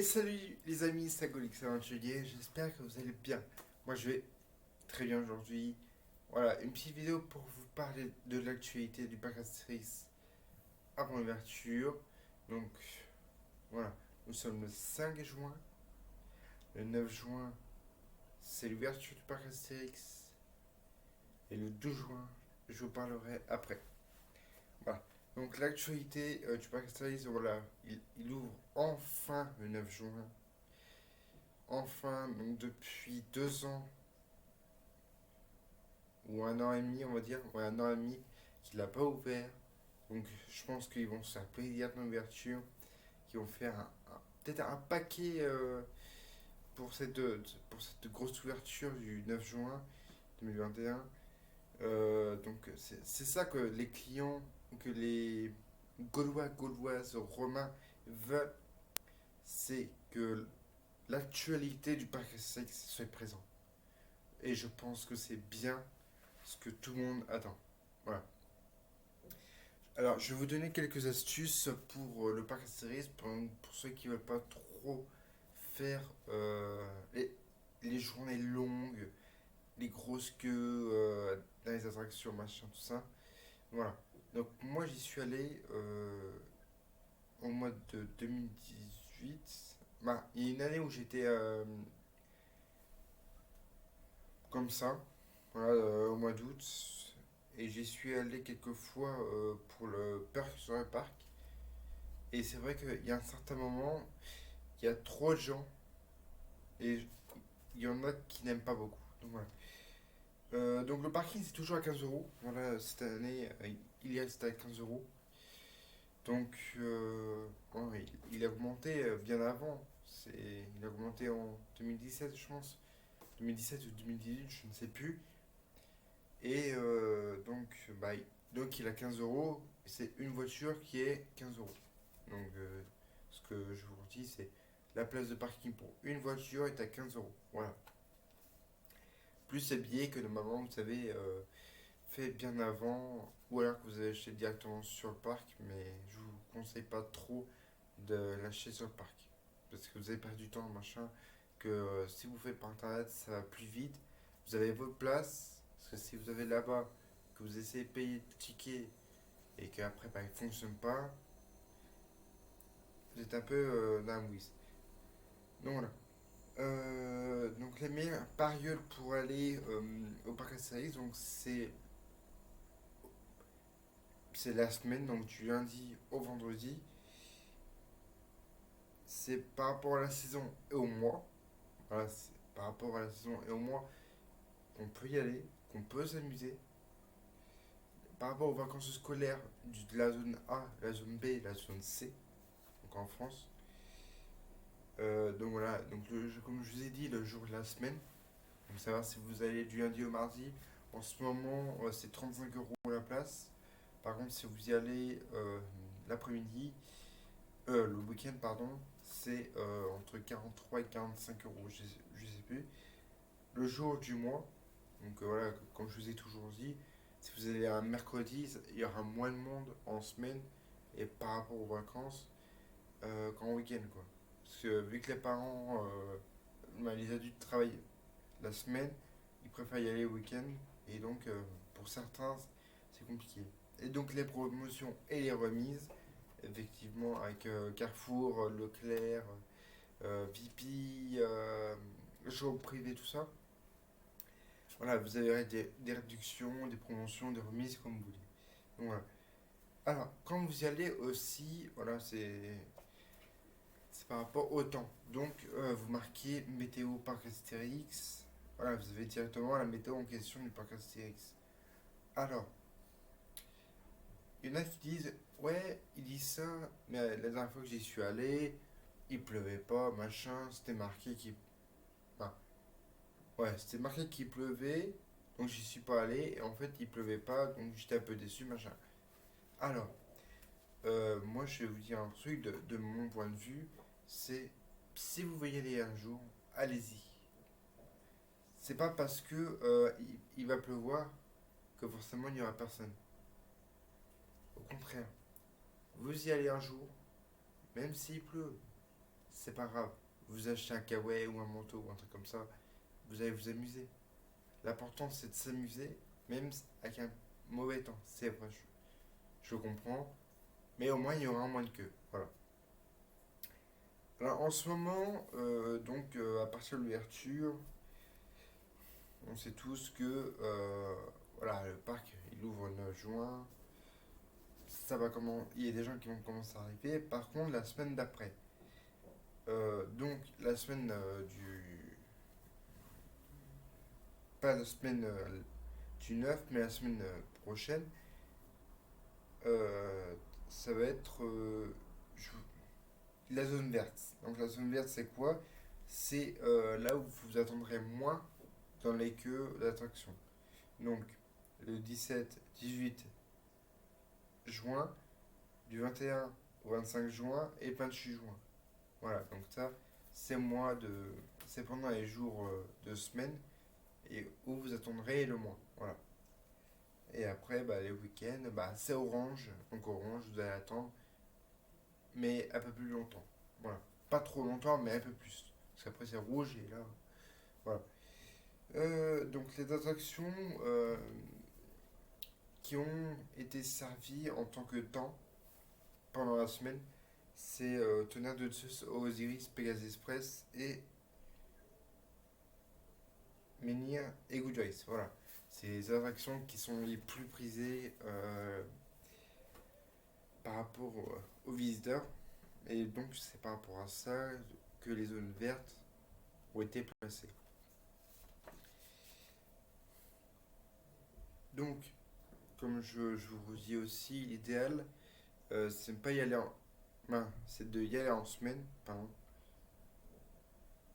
Et salut les amis, c'est Agolix Aventurier, j'espère que vous allez bien. Moi je vais très bien aujourd'hui. Voilà, une petite vidéo pour vous parler de l'actualité du parc Astérix avant l'ouverture. Donc voilà, nous sommes le 5 juin. Le 9 juin, c'est l'ouverture du parc Astérix. Et le 12 juin, je vous parlerai après. Voilà. Donc l'actualité du parc Astérix, voilà, il ouvre enfin le 9 juin. Enfin, donc depuis 2 ans ou un an et demi, on va dire, ouais, un an et demi, qu'il n'a pas ouvert. Donc je pense qu'ils vont se faire plaisir dans l'ouverture, qu'ils vont faire peut-être un paquet pour cette grosse ouverture du 9 juin 2021. Donc c'est ça que les clients, que les Gaulois, Gauloises, Romains veulent, c'est que l'actualité du parc Astérix soit présente. Et je pense que c'est bien ce que tout le monde attend. Voilà. Alors, je vais vous donner quelques astuces pour le parc Astérix, pour ceux qui ne veulent pas trop faire les journées longues, les grosses queues dans les attractions, machin, tout ça. Voilà. Donc, moi, j'y suis allé au mois de 2018. Bah, il y a une année où j'étais comme ça, voilà, au mois d'août. Et j'y suis allé quelques fois pour le Peur sur le parc. Et c'est vrai qu'il y a un certain moment, il y a trop de gens et il y en a qui n'aiment pas beaucoup. Donc voilà. Donc le parking c'est toujours à 15 euros. Voilà, cette année il reste à 15 euros. Donc bon, il a augmenté bien avant. Il a augmenté en 2017 je pense. 2017 ou 2018, je ne sais plus. Et donc il a 15 euros. C'est une voiture qui est 15 euros. Donc ce que je vous dis, c'est la place de parking pour une voiture est à 15 euros. Voilà. Plus les billets que normalement vous avez fait bien avant, ou alors que vous avez acheté directement sur le parc, mais je vous conseille pas trop de l'acheter sur le parc. Parce que vous avez perdu du temps, machin, que si vous faites par internet, ça va plus vite. Vous avez votre place, parce que si vous avez là-bas, que vous essayez de payer le ticket et qu'après bah, il ne fonctionne pas, vous êtes un peu dans la mouise. Donc voilà. Donc les meilleures périodes pour aller au parc Astérix, donc c'est la semaine, donc du lundi au vendredi. C'est par rapport à la saison et au mois. Voilà, c'est par rapport à la saison et au mois qu'on peut y aller, qu'on peut s'amuser. Par rapport aux vacances scolaires de la zone A, la zone B, la zone C, donc en France. Donc voilà, donc comme je vous ai dit, le jour de la semaine, donc savoir si vous allez du lundi au mardi. En ce moment, c'est 35 euros la place. Par contre, si vous y allez l'après-midi, le week-end, pardon, c'est entre 43 et 45 euros, je sais plus. Le jour du mois, donc voilà, comme je vous ai toujours dit, si vous allez un mercredi, il y aura moins de monde en semaine et par rapport aux vacances qu'en week-end, quoi. Parce que vu que les parents, bah, les adultes travaillent la semaine, ils préfèrent y aller le week-end et donc pour certains, c'est compliqué. Et donc les promotions et les remises, effectivement, avec Carrefour, Leclerc, VP, Jour privé, tout ça. Voilà, vous avez des réductions, des promotions, des remises comme vous voulez. Donc voilà. Alors, quand vous y allez aussi, voilà, c'est par rapport au temps. Donc, vous marquez météo parc Astérix. Voilà, vous avez directement la météo en question du parc Astérix. Alors, il y en a qui disent, ouais, ils disent ça, mais la dernière fois que j'y suis allé, il pleuvait pas, machin, c'était marqué qu'il. Enfin, ouais, c'était marqué qu'il pleuvait, donc j'y suis pas allé, et en fait il pleuvait pas, donc j'étais un peu déçu, machin. Alors, moi je vais vous dire un truc de mon point de vue, c'est si vous voulez y aller un jour, allez-y. C'est pas parce que il va pleuvoir que forcément il n'y aura personne. Au contraire, vous y allez un jour, même s'il pleut, c'est pas grave. Vous achetez un kawaii ou un manteau ou un truc comme ça, vous allez vous amuser. L'important c'est de s'amuser, même avec un mauvais temps. C'est vrai, je comprends. Mais au moins il y aura un moins de queue. Voilà. Alors en ce moment, à partir de l'ouverture, on sait tous que voilà, le parc il ouvre le 9 juin. Ça va comment. Il y a des gens qui vont commencer à arriver. Par contre, la semaine d'après, donc la semaine du. Pas la semaine du 9 mais la semaine prochaine, euh, ça va être la zone verte. Donc la zone verte, c'est quoi? C'est là où vous attendrez moins dans les queues d'attraction. Donc le 17, 18 juin, du 21 au 25 juin et 28 juin. Voilà, donc ça, c'est moi de. C'est pendant les jours de semaine et où vous attendrez le moins. Voilà. Et après, bah, les week-ends, bah, c'est orange. Donc orange, vous allez attendre, mais un peu plus longtemps. Voilà. Pas trop longtemps, mais un peu plus. Parce qu'après, c'est rouge et là. Voilà. Donc les attractions qui ont été servies en tant que temps pendant la semaine, c'est Tonnerre de Zeus, Osiris, Pegasus Express et Menhir et Good Joyce. Voilà. C'est les attractions qui sont les plus prisées par rapport aux visiteurs. Et donc, c'est par rapport à ça que les zones vertes ont été placées. Donc, comme je vous dis aussi, l'idéal, c'est de pas y aller en. Ben, c'est de y aller en semaine, pardon.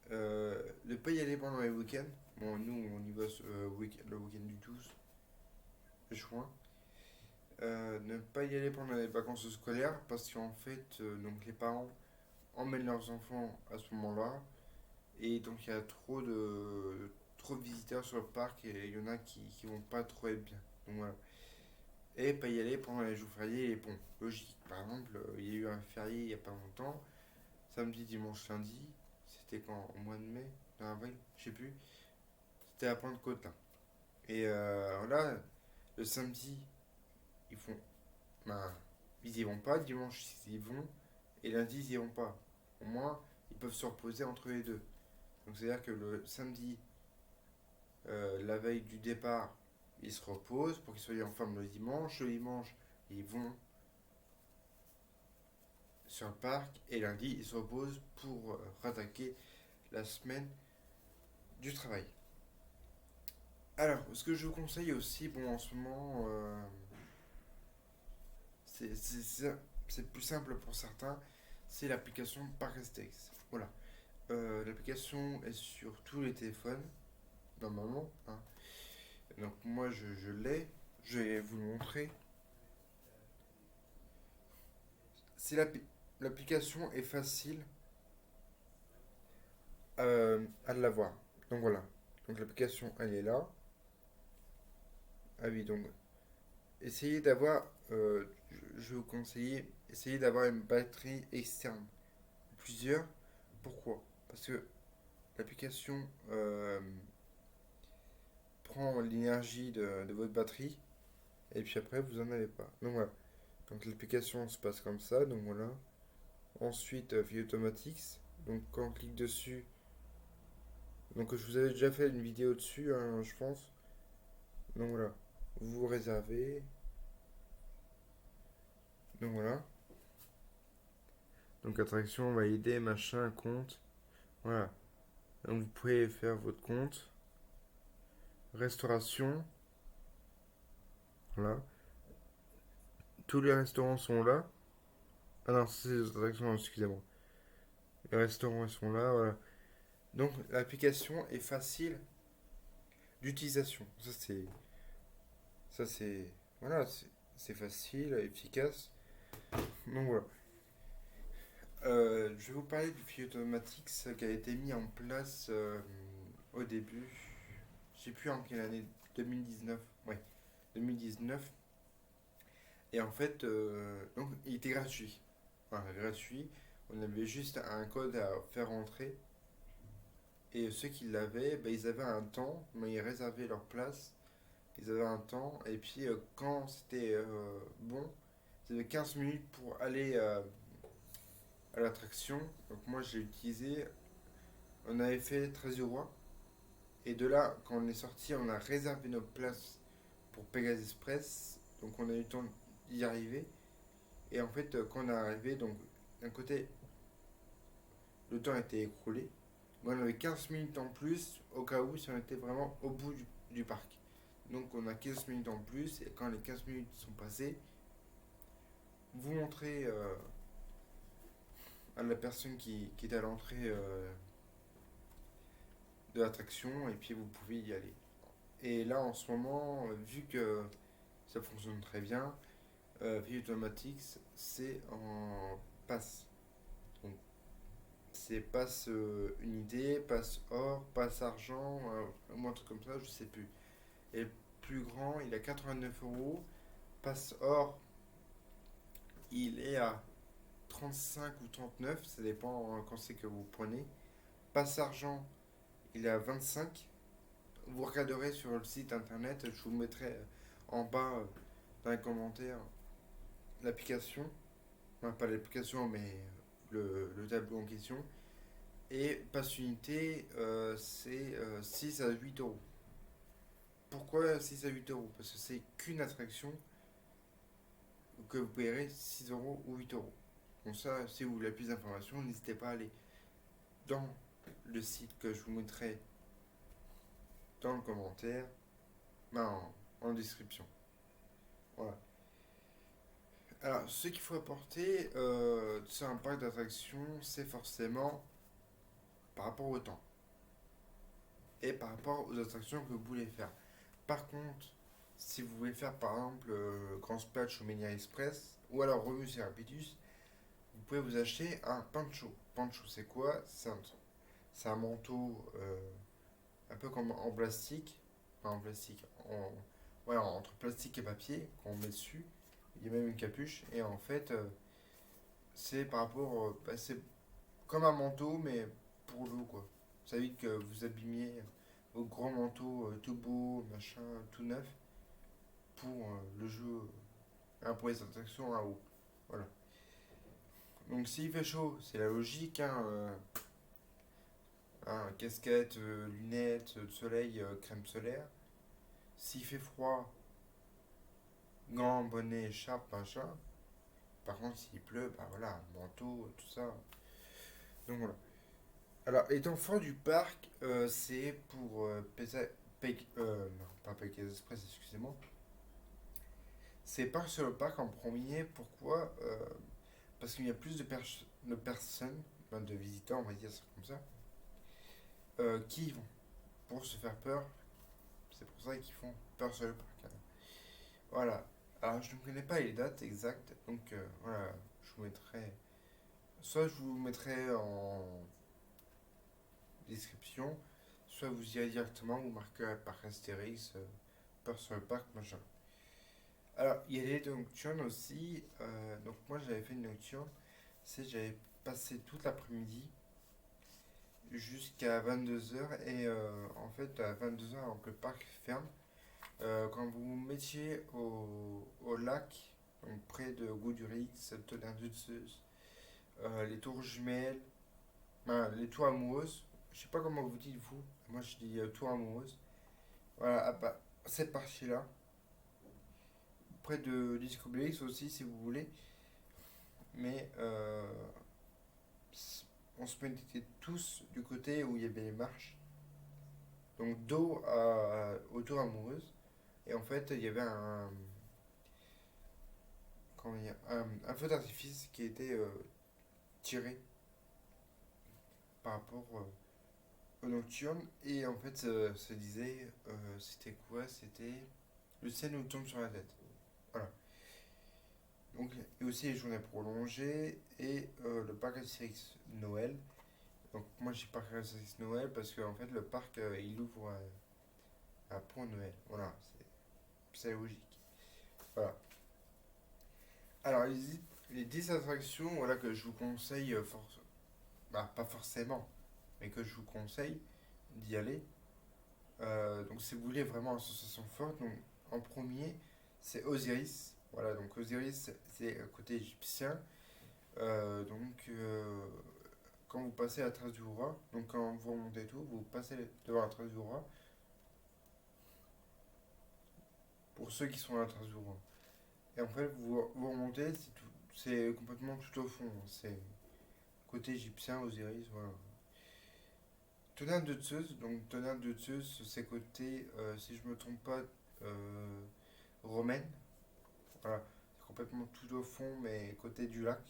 De pas y aller pendant les week-ends. Bon, nous, on y va le week-end du 12 juin. Ne pas y aller pendant les vacances scolaires parce qu'en fait, donc les parents emmènent leurs enfants à ce moment-là et donc il y a trop de visiteurs sur le parc et il y en a qui vont pas trop être bien. Donc voilà. Et pas y aller pendant les jours fériés et les ponts. Logique. Par exemple, il y a eu un férié il y a pas longtemps, samedi, dimanche, lundi. C'était quand? Au mois de mai, en avril, je sais plus. C'était à Pentecôte là. Et là, le samedi, ils font. Ben, ils y vont pas, dimanche ils y vont, et lundi ils y vont pas. Au moins, ils peuvent se reposer entre les deux. Donc c'est-à-dire que le samedi, la veille du départ, ils se reposent pour qu'ils soient en forme le dimanche. Le dimanche, ils vont sur le parc, et lundi, ils se reposent pour rattaquer la semaine du travail. Alors, ce que je vous conseille aussi, bon, en ce moment, c'est plus simple pour certains, c'est l'application Parkstex. Voilà. L'application est sur tous les téléphones, normalement, hein. Donc moi je l'ai, je vais vous le montrer. C'est l'application est facile à l'avoir. Donc voilà. Donc l'application elle est là. Ah oui, donc essayez d'avoir, je vais vous conseiller, essayez d'avoir une batterie externe. Plusieurs. Pourquoi? Parce que l'application prend l'énergie de votre batterie et puis après vous en avez pas. Donc voilà. Donc l'application se passe comme ça, donc voilà. Ensuite, Vie Automatics. Donc quand on clique dessus, donc je vous avais déjà fait une vidéo dessus, hein, je pense. Donc voilà, vous réservez. Donc voilà. Donc attraction, valider, machin, compte. Voilà. Donc vous pouvez faire votre compte. Restauration. Voilà. Tous les restaurants sont là. Ah non, c'est les attractions, excusez-moi. Les restaurants ils sont là, voilà. Donc l'application est facile d'utilisation. Ça c'est voilà, c'est facile, efficace. Donc voilà. Je vais vous parler du Fil Automatics qui a été mis en place au début. Je sais plus en quelle année, 2019. Ouais, 2019. Et en fait, donc il était gratuit. Voilà, gratuit. On avait juste un code à faire entrer. Et ceux qui l'avaient, bah, ils avaient un temps, mais ils réservaient leur place. Ils avaient un temps. Et puis quand c'était bon, ils avaient 15 minutes pour aller à l'attraction. Donc moi j'ai utilisé. On avait fait 13 euros. Et de là, quand on est sorti, on a réservé notre place pour Pegasus Express. Donc on a eu le temps d'y arriver. Et en fait, quand on est arrivé, donc d'un côté, le temps était écoulé. Moi, on avait 15 minutes en plus au cas où si on était vraiment au bout du parc. Donc on a 15 minutes en plus et quand les 15 minutes sont passées, vous montrez à la personne qui est à l'entrée de l'attraction et puis vous pouvez y aller. Et là en ce moment, vu que ça fonctionne très bien, Vie Automatics c'est en passe. Donc c'est passe unité, passe or, passe argent, un truc comme ça, je sais plus. Et le plus grand, il a 89 euros. Passe or, il est à 35 ou 39, ça dépend quand c'est que vous prenez. Passe argent, il est à 25. Vous regarderez sur le site internet, je vous mettrai en bas dans les commentaires l'application. Enfin, pas l'application, mais le tableau en question. Et passe unité, c'est 6 à 8 euros. Pourquoi 6 à 8 euros? Parce que c'est qu'une attraction que vous payerez 6 euros ou 8 euros. Donc ça, si vous voulez plus d'informations, n'hésitez pas à aller dans le site que je vous mettrai dans le commentaire, ben, en description. Voilà. Alors, ce qu'il faut apporter sur un parc d'attractions, c'est forcément par rapport au temps et par rapport aux attractions que vous voulez faire. Par contre, si vous voulez faire par exemple Grand Splash ou Mania Express ou alors Remus et Rapitus, vous pouvez vous acheter un pancho. Pancho, c'est quoi? C'est un manteau un peu comme en plastique. Enfin, en plastique. Ouais, entre plastique et papier qu'on met dessus. Il y a même une capuche. Et en fait, c'est par rapport. C'est comme un manteau, mais pour l'eau, quoi. Ça évite que vous abîmiez vos grands manteaux tout beaux, machin, tout neuf, pour le jeu, pour les attractions à eau. Voilà. Donc s'il fait chaud, c'est la logique, hein, hein, casquette, lunettes de soleil, crème solaire. S'il fait froid, gants, bonnet, écharpe, machin. Par contre, s'il pleut, bah voilà, manteau, tout ça. Donc voilà. Alors, les temps forts du parc, c'est pour non, pas Pegasus Express, excusez-moi. C'est Parc sur le parc en premier. Pourquoi? Parce qu'il y a plus de personnes, ben, de visiteurs, on va dire ça comme ça, qui y vont pour se faire peur. C'est pour ça qu'ils font peur sur le parc, hein. Voilà. Alors, je ne connais pas les dates exactes, donc voilà, je vous mettrai. Soit je vous mettrai en description, soit vous irez directement, vous marquerez par Astérix, peur sur le parc, machin. Alors, il y a les nocturnes aussi. Donc, moi, j'avais fait une nocturne. C'est j'avais passé toute l'après-midi jusqu'à 22 heures. Et en fait, à 22 heures, avant que le parc ferme, quand vous vous mettiez au lac, donc près de Goudurix, Tonnerre de Zeus, les tours jumelles, les tours amoureuses, je sais pas comment vous dites vous, moi je dis tours amoureuses. Voilà, cette partie-là, près de Discoblix aussi si vous voulez, mais on se mettait tous du côté où il y avait les marches, donc dos aux tours amoureuses, et en fait il y avait un feu d'artifice qui était tiré par rapport aux nocturnes, et en fait ça disait, c'était quoi? C'était le ciel nous tombe sur la tête. Voilà. Donc, et aussi les journées prolongées et le parc Astérix Noël. Donc moi j'ai parc Astérix Noël parce que en fait le parc il ouvre pour Noël. Voilà, c'est logique. Voilà. Alors les 10 attractions voilà, que je vous conseille, bah, pas forcément, mais que je vous conseille d'y aller. Donc si vous voulez vraiment une sensation forte, donc en premier, c'est Osiris. Voilà, donc Osiris, c'est côté égyptien. Donc, quand vous passez la trace du roi, donc quand vous remontez tout, vous passez devant la trace du roi. Pour ceux qui sont à la trace du roi. Et en fait, vous remontez, c'est complètement tout au fond. C'est côté égyptien, Osiris, voilà. Tonnerre de Zeus, donc tonnerre de Zeus, c'est côté, si je me trompe pas, euh, romaine. Voilà, c'est complètement tout au fond, mais côté du lac.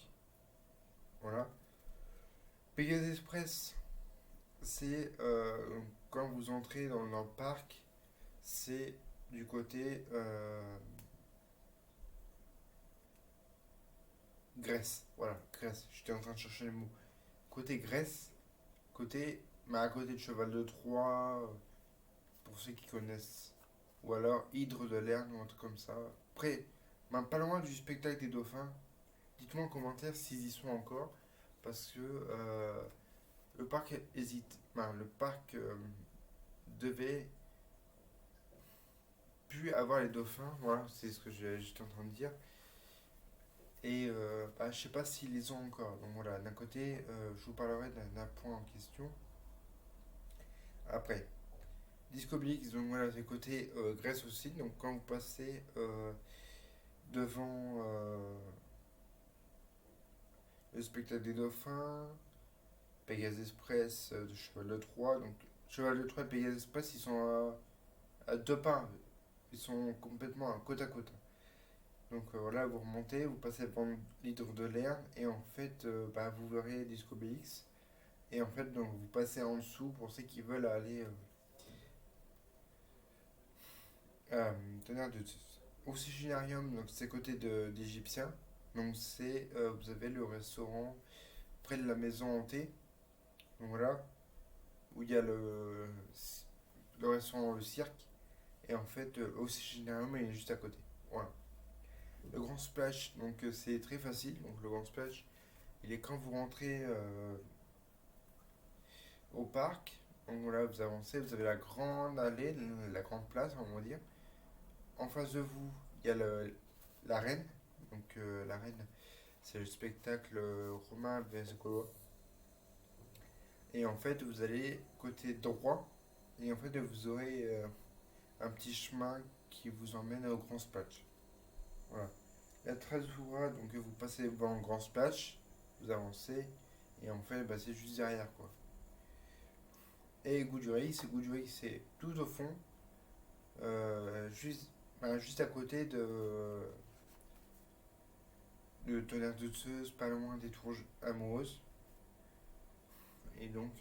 Voilà. Pegasus Express, c'est quand vous entrez dans le parc, c'est du côté Grèce. Voilà, Grèce. J'étais en train de chercher le mot. Côté Grèce, côté, mais à côté de Cheval de Troie, pour ceux qui connaissent. Ou alors Hydre de Lerne ou un truc comme ça. Après, ben, pas loin du spectacle des dauphins. Dites-moi en commentaire s'ils y sont encore. Parce que le parc hésite. Ben, le parc devait plus avoir les dauphins. Voilà, c'est ce que j'étais en train de dire. Et bah, je sais pas s'ils les ont encore. Donc voilà, d'un côté, je vous parlerai d'un point en question. Après, Discoblix, donc voilà, c'est côté Grèce aussi. Donc quand vous passez devant le spectacle des dauphins, Pegasus Express de Cheval de Troie. Donc Cheval de Troie et Pegasus Express, ils sont à deux pas. Ils sont complètement à côte à côte. Donc voilà, vous remontez, vous passez devant l'hydre de l'air et en fait, bah, vous verrez Discoblix. Et en fait, donc vous passez en dessous pour ceux qui veulent aller à Tonnerre de Zeus. Oxygénarium, donc c'est côté d'Égyptien. Donc c'est, vous avez le restaurant près de la maison hantée. Donc voilà, où il y a le restaurant Le Cirque. Et en fait, Oxygénarium il est juste à côté. Voilà. Le Grand Splash, donc c'est très facile. Donc le Grand Splash, il est quand vous rentrez au parc. Donc voilà, vous avancez, vous avez la grande allée, la grande place, on va dire. En face de vous, il y a l'arène. Donc l'arène, c'est le spectacle romain vs gaulois. Et en fait, vous allez côté droit. Et en fait, vous aurez un petit chemin qui vous emmène au grand splash. Voilà. La Trasura, donc vous passez devant le grand splash, vous avancez. Et en fait, bah, c'est juste derrière quoi. Et Goudurix, c'est tout au fond, juste, bah, juste à côté de Tonnerre de Zeus, pas loin des tours amoureuses. Et donc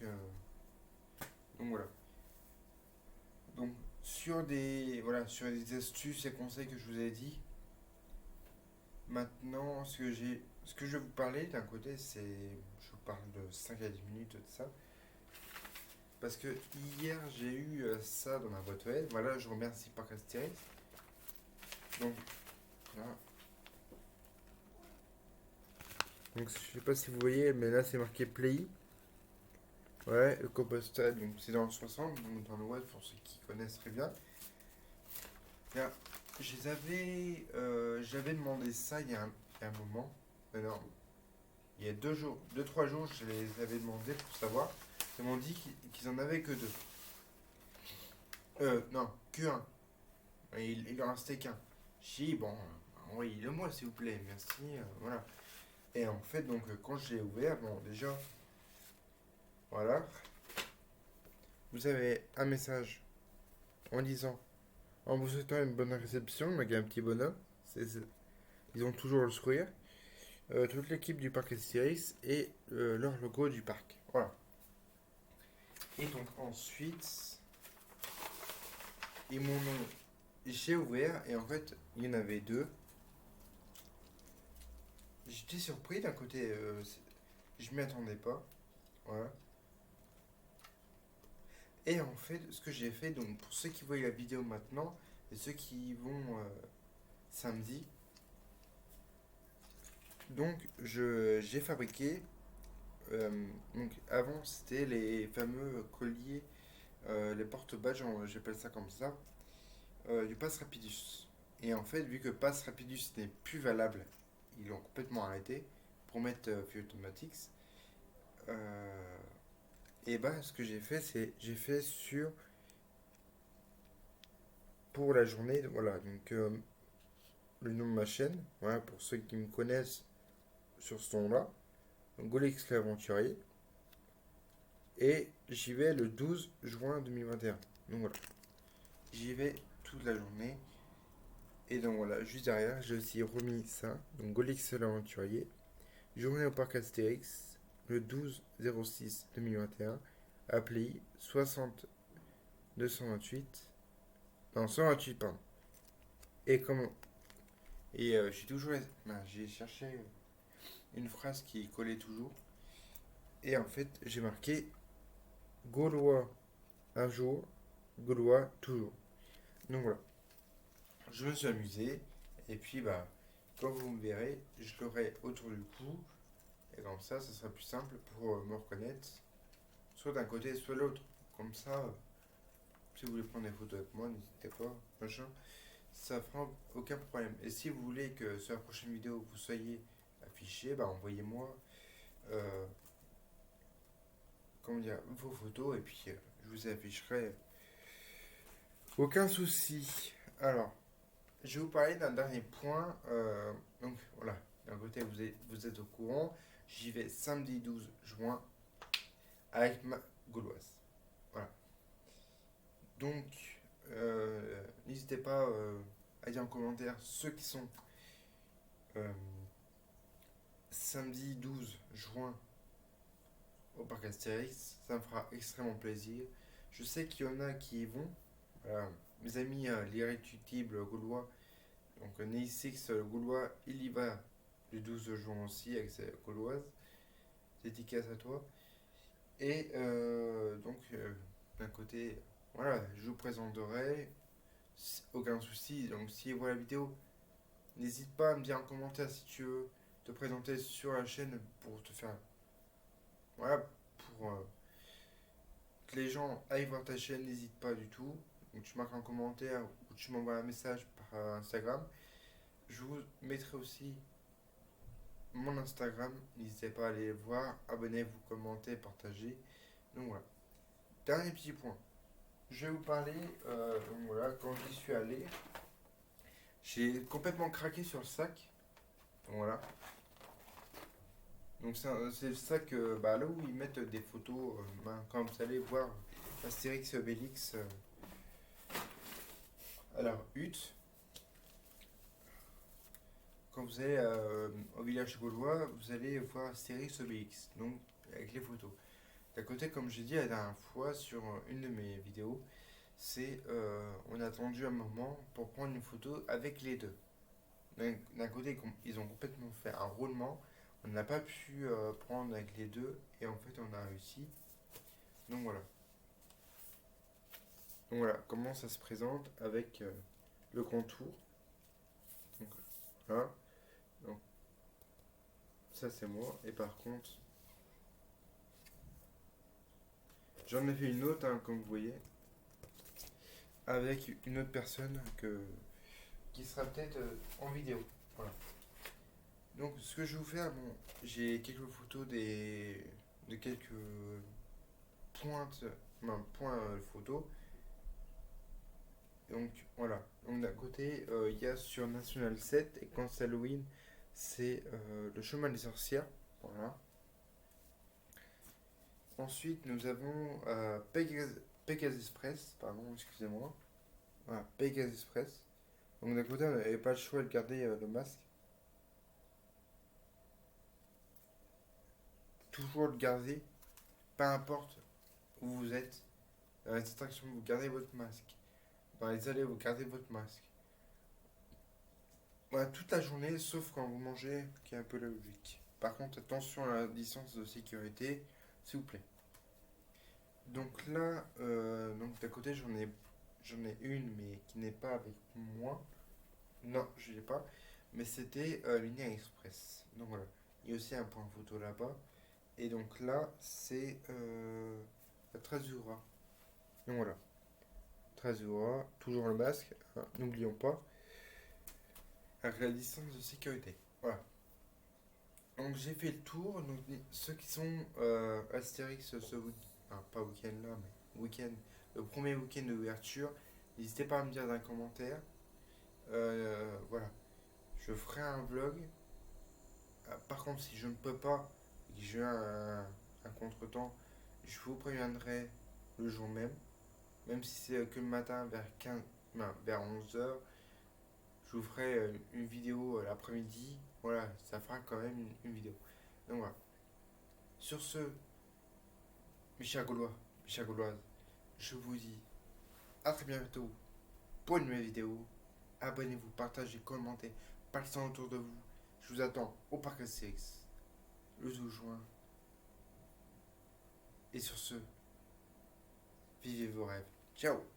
voilà. Donc sur des astuces et conseils que je vous ai dit, maintenant ce que je vais vous parler d'un côté c'est je vous parle de 5 à 10 minutes de ça parce que hier j'ai eu ça dans ma boîte aux lettres. Voilà, je remercie Parc Astérix. Donc là, donc je sais pas si vous voyez mais là c'est marqué Play. Ouais, le compostage, donc c'est dans le 60, donc dans le web pour ceux qui connaissent très bien. Là, j'avais demandé ça il y a un moment. Non, il y a 2 jours, 2, 3 jours, je les avais demandé pour savoir. Ils m'ont dit qu'ils en avaient que deux. Non, que un. Et il en restait qu'un. J'ai dit, bon, envoyez-le-moi s'il vous plaît, merci. Voilà. Et en fait, donc, quand j'ai ouvert, bon, déjà, voilà, vous avez un message en disant en vous souhaitant une bonne réception, donc il y a un petit bonhomme. Ils ont toujours le sourire. Toute l'équipe du parc Astérix et leur logo du parc. Voilà. Et donc ensuite, ils m'en ont. J'ai ouvert et en fait, il y en avait deux. J'étais surpris d'un côté, je m'y attendais pas. Voilà. Et en fait, ce que j'ai fait, donc pour ceux qui voient la vidéo maintenant et ceux qui vont samedi, Donc, j'ai fabriqué. Donc, avant, c'était les fameux colliers, les porte-badges, j'appelle ça comme ça, du Pass Rapidus. Et en fait, vu que Pass Rapidus n'est plus valable, ils l'ont complètement arrêté pour mettre Full Automatics. Euh, et bah, ce que j'ai fait, c'est j'ai fait sur pour la journée, voilà. Donc, le nom de ma chaîne, voilà, pour ceux qui me connaissent sur ce ton-là, donc Golix l'aventurier. Et j'y vais le 12 juin 2021. Donc voilà, j'y vais toute la journée. Et donc voilà, juste derrière, j'ai aussi remis ça. Donc Golix l'aventurier. Journée au parc Astérix, le 12-06-2021. Appli 60 228. Non, 128, pardon. Et comment. Et j'ai toujours. J'ai cherché une phrase qui collait toujours. Et en fait, j'ai marqué Gaulois un jour, Gaulois toujours. Donc voilà, je me suis amusé. Et puis, bah, quand vous me verrez, je l'aurai autour du cou. Et comme ça sera plus simple pour me reconnaître, soit d'un côté, soit de l'autre. Comme ça, si vous voulez prendre des photos avec moi, n'hésitez pas, machin. Ça fera aucun problème. Et si vous voulez que sur la prochaine vidéo, vous soyez affiché, bah, envoyez-moi euh, comment dire, vos photos et puis je vous afficherai. Aucun souci. Alors, je vais vous parler d'un dernier point. Donc voilà, d'un côté vous êtes au courant. J'y vais samedi 12 juin avec ma gauloise. Voilà. Donc, n'hésitez pas à dire en commentaire ceux qui sont euh, samedi 12 juin au parc Astérix. Ça me fera extrêmement plaisir. Je sais qu'il y en a qui y vont. Voilà. Mes amis, l'irréductible gaulois, donc Neisix le gaulois, il y va le 12 juin aussi avec sa gauloise. Dédicace à toi. Et donc, d'un côté, voilà, je vous présenterai. Aucun souci. Donc, si vous voyez la vidéo, n'hésite pas à me dire en commentaire si tu veux te présenter sur la chaîne pour te faire. Voilà, pour que les gens aillent voir ta chaîne, n'hésite pas du tout. Donc, tu marques un commentaire ou tu m'envoies un message par Instagram. Je vous mettrai aussi mon Instagram. N'hésitez pas à aller voir. Abonnez-vous, commentez, partagez. Donc voilà. Dernier petit point. Je vais vous parler. Donc voilà, quand j'y suis allé, j'ai complètement craqué sur le sac. Donc voilà. Donc c'est le sac bah, là où ils mettent des photos. Bah, quand vous allez voir Astérix et Obélix à leur hutte. Quand vous allez au village gaulois, vous allez voir Astérix et Obélix. Donc avec les photos. D'un côté, comme j'ai dit la dernière fois sur une de mes vidéos, c'est on a attendu un moment pour prendre une photo avec les deux. D'un côté, ils ont complètement fait un roulement. On n'a pas pu prendre avec les deux et en fait on a réussi. Donc voilà. Donc voilà comment ça se présente avec le contour. Donc là, donc, ça c'est moi. Et par contre, j'en ai fait une autre, hein, comme vous voyez, avec une autre personne qui sera peut-être en vidéo. Voilà. Donc ce que je vais vous faire, bon, j'ai quelques photos de quelques pointes, points photos. Donc voilà. Donc d'un côté, il y a sur National 7 et quand c'est Halloween, c'est le chemin des sorcières. Voilà. Ensuite, nous avons Pegasus Express, pardon, excusez-moi. Voilà, Pegasus Express. Donc d'un côté, on n'avait pas le choix de garder le masque. Toujours le garder, peu importe où vous êtes. Dans les attractions, vous gardez votre masque. Dans les allées, vous gardez votre masque. Voilà, toute la journée, sauf quand vous mangez, qui est un peu la logique. Par contre, attention à la distance de sécurité, s'il vous plaît. Donc là, donc d'à côté, j'en ai une, mais qui n'est pas avec moi. Non, je l'ai pas. mais c'était l'Union Express. Donc voilà. Il y a aussi un point photo là-bas. Et donc là, c'est la Trasura. Donc voilà. Trasura, toujours le masque, hein, n'oublions pas, avec la distance de sécurité. Voilà. Donc j'ai fait le tour. Donc ceux qui sont Astérix ce week, enfin, pas week-end là, mais week-end, le premier week-end d'ouverture, n'hésitez pas à me dire dans les commentaires. Voilà. Je ferai un vlog. Par contre, si je ne peux pas et que j'ai un contretemps, je vous préviendrai le jour même. Même si c'est que le matin vers 15, non, vers 11 h, je vous ferai une vidéo l'après-midi. Voilà, ça fera quand même une vidéo. Donc voilà. Sur ce, mes chers Gaulois, mes chères Gauloises, je vous dis à très bientôt pour une nouvelle vidéo. Abonnez-vous, partagez, commentez, parlez-en autour de vous. Je vous attends au Parc Astérix le 12 juin. Et sur ce, vivez vos rêves. Ciao.